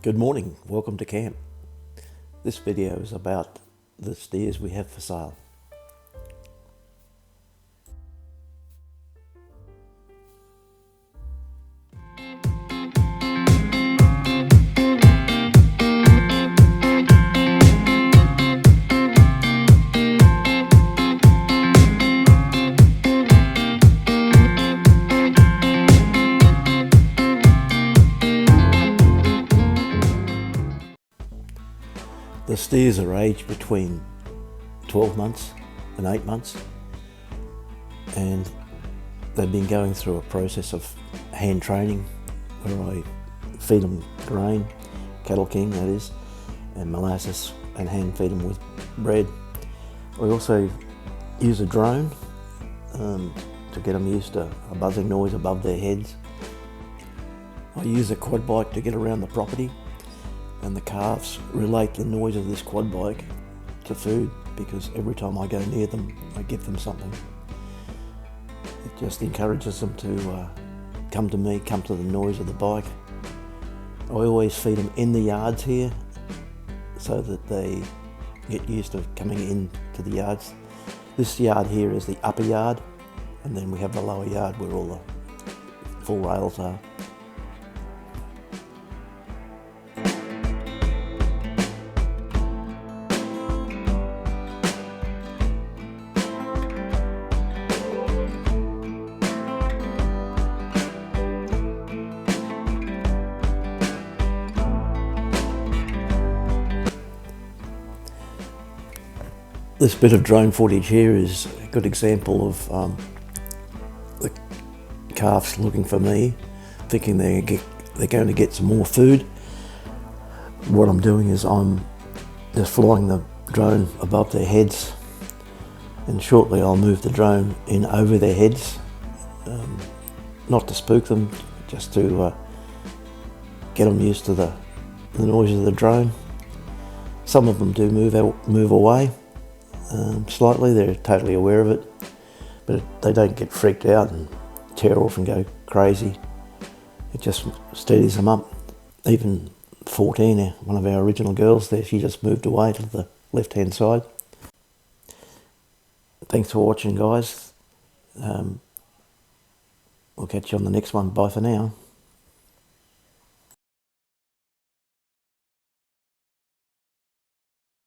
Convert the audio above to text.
Good morning, welcome to camp. This video is about the steers we have for sale. The steers are aged between 12 months and 8 months, and they've been going through a process of hand training where I feed them grain, cattle king that is, and molasses, and hand feed them with bread. I also use a drone to get them used to a buzzing noise above their heads. I use a quad bike to get around the property, and the calves relate the noise of this quad bike to food, because every time I go near them I give them something. It just encourages them to come to me, come to the noise of the bike. I always feed them in the yards here so that they get used to coming in to the yards. This yard here is the upper yard, and then we have the lower yard where all the full rails are. This bit of drone footage here is a good example of the calves looking for me, thinking they're going to get some more food. What I'm doing is I'm just flying the drone above their heads, and shortly I'll move the drone in over their heads, not to spook them, just to get them used to the noise of the drone. Some of them do move away. Slightly, they're totally aware of it, but they don't get freaked out and tear off and go crazy. It just steadies them up. Even 14, one of our original girls there, she just moved away to the left hand side. Thanks for watching, guys. We'll catch you on the next one. Bye for now.